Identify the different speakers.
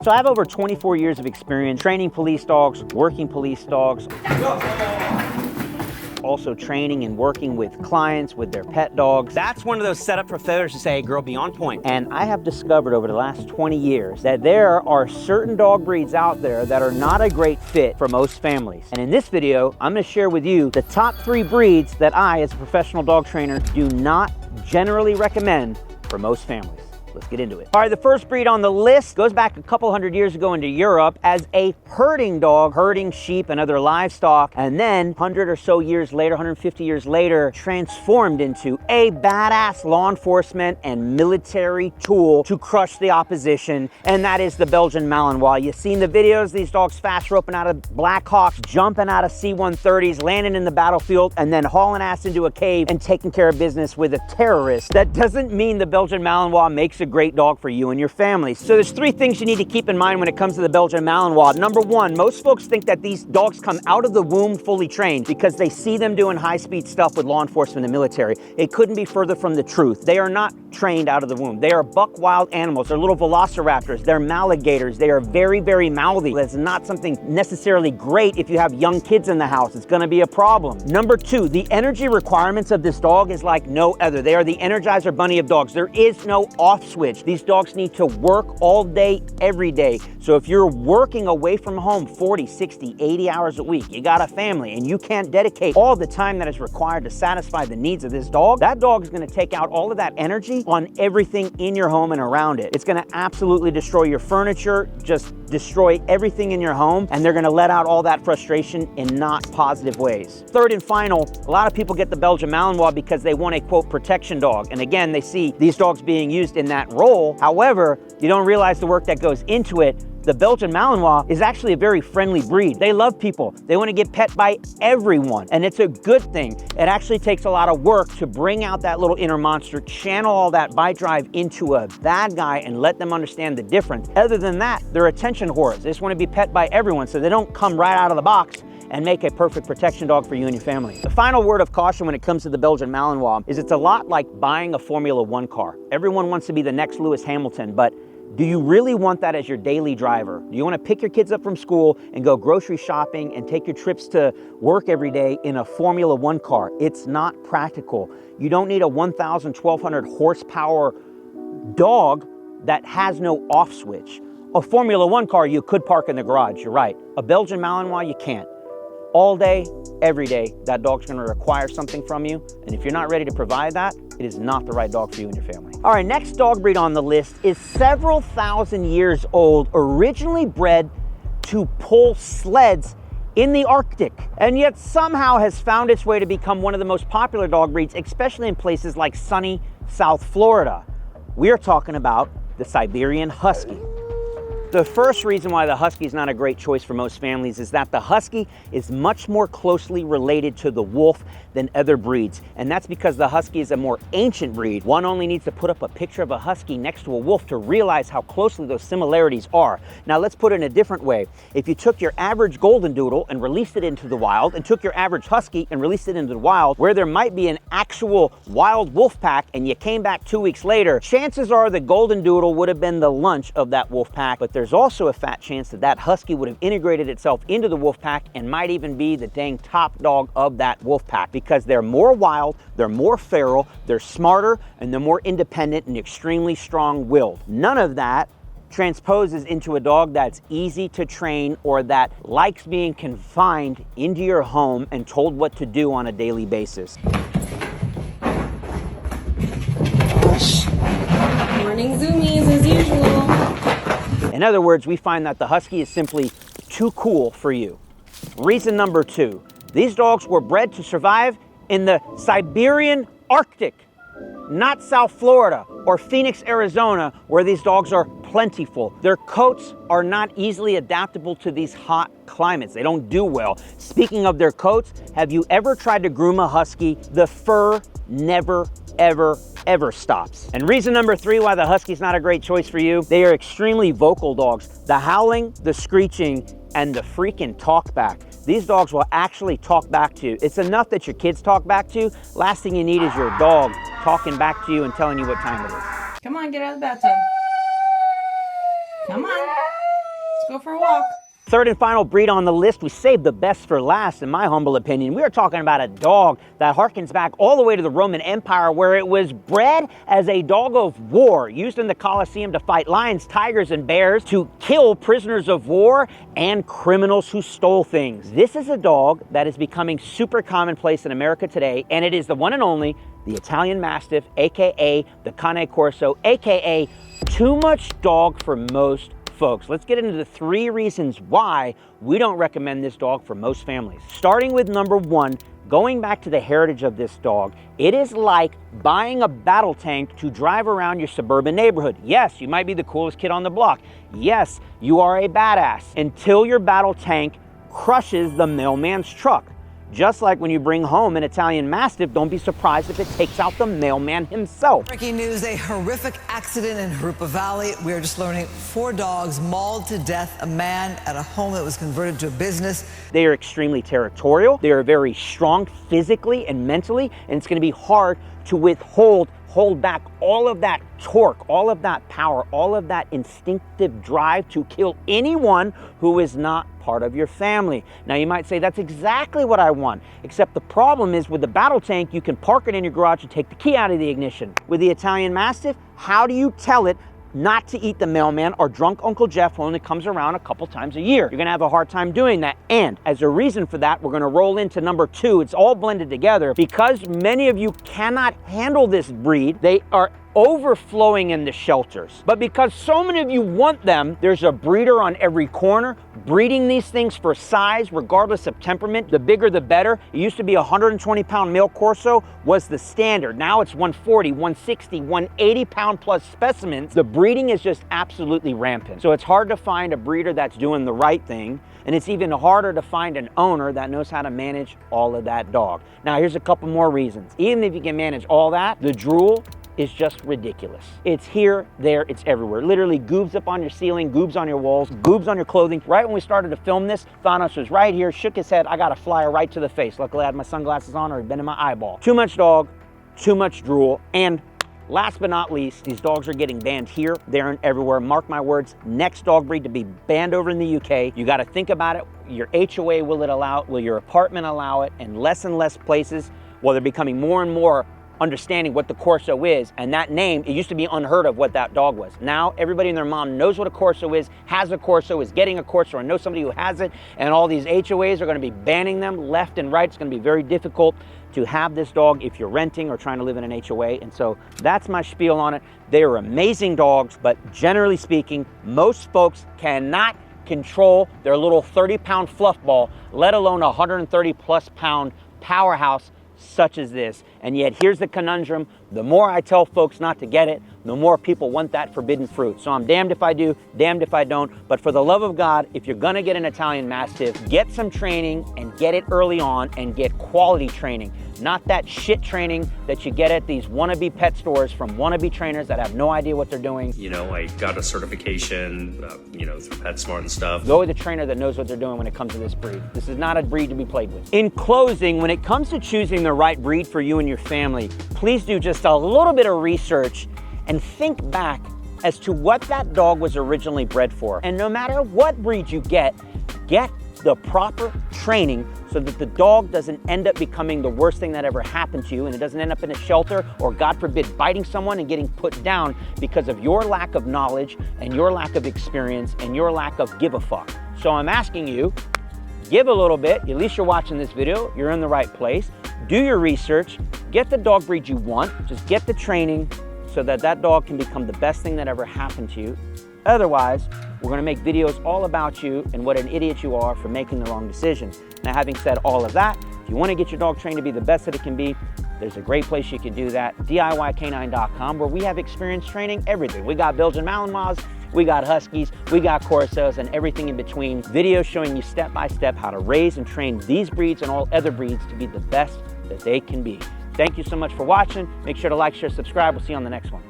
Speaker 1: So I have over 24 years of experience training police dogs, working police dogs, also training and working with clients with their pet dogs.
Speaker 2: That's one of those set up for failures to say, hey girl, be on point.
Speaker 1: And I have discovered over the last 20 years that there are certain dog breeds out there that are not a great fit for most families. And in this video, I'm going to share with you the top 3 breeds that I, as a professional dog trainer, do not generally recommend for most families. Let's get into it. All right, the first breed on the list goes back a couple hundred years ago into Europe as a herding dog, herding sheep and other livestock, and then 100 or so years later, 150 years later, transformed into a badass law enforcement and military tool to crush the opposition, and that is the Belgian Malinois. You've seen the videos, these dogs fast roping out of Blackhawks, jumping out of C-130s, landing in the battlefield, and then hauling ass into a cave and taking care of business with a terrorist. That doesn't mean the Belgian Malinois makes a great dog for you and your family. So there's 3 things you need to keep in mind when it comes to the Belgian Malinois. Number 1, most folks think that these dogs come out of the womb fully trained because they see them doing high-speed stuff with law enforcement and military. It couldn't be further from the truth. They are not trained out of the womb. They are buck wild animals. They're little velociraptors. They're maligators. They are very, very mouthy. That's not something necessarily great if you have young kids in the house. It's going to be a problem. Number 2, the energy requirements of this dog is like no other. They are the Energizer Bunny of dogs. There is no off switch. These dogs need to work all day, every day. So if you're working away from home 40, 60, 80 hours a week, you got a family, and you can't dedicate all the time that is required to satisfy the needs of this dog, that dog is going to take out all of that energy on everything in your home and around it. It's going to absolutely destroy your furniture, just destroy everything in your home, and they're going to let out all that frustration in not positive ways. Third and final, a lot of people get the Belgian Malinois because they want a quote protection dog. And again, they see these dogs being used in that role. However, you don't realize the work that goes into it. The Belgian Malinois is actually a very friendly breed. They love people. They want to get pet by everyone, and it's a good thing. It actually takes a lot of work to bring out that little inner monster, channel all that bite drive into a bad guy, and let them understand the difference. Other than that, they're attention whores. They just want to be pet by everyone, so they don't come right out of the box and make a perfect protection dog for you and your family. The final word of caution when it comes to the Belgian Malinois is it's a lot like buying a Formula 1 car. Everyone wants to be the next Lewis Hamilton, but do you really want that as your daily driver? Do you want to pick your kids up from school and go grocery shopping and take your trips to work every day in a Formula 1 car? It's not practical. You don't need a 1,000, 1,200 horsepower dog that has no off switch. A Formula 1 car you could park in the garage, you're right. A Belgian Malinois, you can't. All day, every day, that dog's going to require something from you. And if you're not ready to provide that, it is not the right dog for you and your family. All right, next dog breed on the list is several thousand years old, originally bred to pull sleds in the Arctic, and yet somehow has found its way to become one of the most popular dog breeds, especially in places like sunny South Florida. We are talking about the Siberian Husky. The first reason why the Husky is not a great choice for most families is that the Husky is much more closely related to the wolf than other breeds. And that's because the Husky is a more ancient breed. One only needs to put up a picture of a Husky next to a wolf to realize how closely those similarities are. Now let's put it in a different way. If you took your average golden doodle and released it into the wild, and took your average Husky and released it into the wild, where there might be an actual wild wolf pack, and you came back 2 weeks later, chances are the golden doodle would have been the lunch of that wolf pack, but there's also a fat chance that that Husky would have integrated itself into the wolf pack and might even be the dang top dog of that wolf pack, because they're more wild, they're more feral, they're smarter, and they're more independent and extremely strong-willed. None of that transposes into a dog that's easy to train or that likes being confined into your home and told what to do on a daily basis.
Speaker 3: Morning zoomies as usual.
Speaker 1: In other words, we find that the Husky is simply too cool for you. Reason number 2, these dogs were bred to survive in the Siberian Arctic, not South Florida or Phoenix, Arizona, where these dogs are plentiful. Their coats are not easily adaptable to these hot climates. They don't do well. Speaking of their coats, have you ever tried to groom a Husky? The fur never, ever stops. And reason number 3 why the Husky's not a great choice for you, they are extremely vocal dogs. The howling, the screeching, and the freaking talk back. These dogs will actually talk back to you. It's enough that your kids talk back to you. Last thing you need is your dog talking back to you and telling you what time it is.
Speaker 3: Come on, get out of the bathtub. Come on. go for a walk.
Speaker 1: Third and final breed on the list, we saved the best for last, in my humble opinion. We are talking about a dog that harkens back all the way to the Roman Empire, where it was bred as a dog of war, used in the Colosseum to fight lions, tigers, and bears, to kill prisoners of war and criminals who stole things. This is a dog that is becoming super commonplace in America today, and it is the one and only, the Italian Mastiff, aka the Cane Corso, aka too much dog for most folks. Let's get into the 3 reasons why we don't recommend this dog for most families. Starting with number 1, going back to the heritage of this dog, it is like buying a battle tank to drive around your suburban neighborhood. Yes, you might be the coolest kid on the block. Yes, you are a badass until your battle tank crushes the mailman's truck. Just like when you bring home an Italian Mastiff, don't be surprised if it takes out the mailman himself.
Speaker 4: Breaking news, a horrific accident in Harupa Valley. We're just learning 4 dogs mauled to death a man at a home that was converted to a business.
Speaker 1: They are extremely territorial. They are very strong physically and mentally, and it's gonna be hard to hold back all of that torque, all of that power, all of that instinctive drive to kill anyone who is not part of your family. Now you might say, that's exactly what I want, except the problem is with the battle tank, you can park it in your garage and take the key out of the ignition. With the Italian Mastiff, how do you tell it not to eat the mailman or drunk Uncle Jeff who only comes around a couple times a year? You're gonna have a hard time doing that. And as a reason for that, we're gonna roll into number 2. It's all blended together. Because many of you cannot handle this breed, they are overflowing in the shelters. But because so many of you want them, there's a breeder on every corner breeding these things for size, regardless of temperament. The bigger the better. It used to be a 120-pound male Corso was the standard. Now it's 140, 160, 180-pound plus specimens. The breeding is just absolutely rampant. So it's hard to find a breeder that's doing the right thing, and it's even harder to find an owner that knows how to manage all of that dog. Now here's a couple more reasons. Even if you can manage all that, the drool is just ridiculous. It's here, there, it's everywhere. Literally goobs up on your ceiling, goobs on your walls, goobs on your clothing. Right when we started to film this, Thanos was right here, shook his head. I got a flyer right to the face. Luckily I had my sunglasses on or he'd been in my eyeball. Too much dog, too much drool, and last but not least, these dogs are getting banned here, there, and everywhere. Mark my words, next dog breed to be banned over in the UK. You gotta think about it. Your HOA, will it allow it? Will your apartment allow it? And less places, well, they're becoming more and more understanding what the Corso is, and that name, it used to be unheard of what that dog was. Now everybody and their mom knows what a Corso is, has a Corso, is getting a Corso, or knows somebody who has it, and all these HOAs are gonna be banning them left and right. It's gonna be very difficult to have this dog if you're renting or trying to live in an HOA, and so that's my spiel on it. They are amazing dogs, but generally speaking, most folks cannot control their little 30-pound fluff ball, let alone a 130-plus-pound powerhouse such as this. And yet here's the conundrum: the more I tell folks not to get it, the more people want that forbidden fruit. So I'm damned if I do, damned if I don't. But for the love of God, if you're gonna get an Italian Mastiff, get some training and get it early on, and get quality training. Not that shit training that you get at these wannabe pet stores from wannabe trainers that have no idea what they're doing.
Speaker 5: You know, I got a certification, through PetSmart and stuff.
Speaker 1: Go with a trainer that knows what they're doing when it comes to this breed. This is not a breed to be played with. In closing, when it comes to choosing the right breed for you and your family, please do just a little bit of research and think back as to what that dog was originally bred for. And no matter what breed you get the proper training so that the dog doesn't end up becoming the worst thing that ever happened to you, and it doesn't end up in a shelter or, God forbid, biting someone and getting put down because of your lack of knowledge and your lack of experience and your lack of give a fuck. So I'm asking you, give a little bit. At least you're watching this video, you're in the right place. Do your research, get the dog breed you want, just get the training so that that dog can become the best thing that ever happened to you. Otherwise, we're gonna make videos all about you and what an idiot you are for making the wrong decision. Now, having said all of that, if you wanna get your dog trained to be the best that it can be, there's a great place you can do that, DIYcanine.com, where we have experience training everything. We got Belgian Malinois, we got Huskies, we got Corsos, and everything in between. Videos showing you step by step how to raise and train these breeds and all other breeds to be the best that they can be. Thank you so much for watching. Make sure to like, share, subscribe. We'll see you on the next one.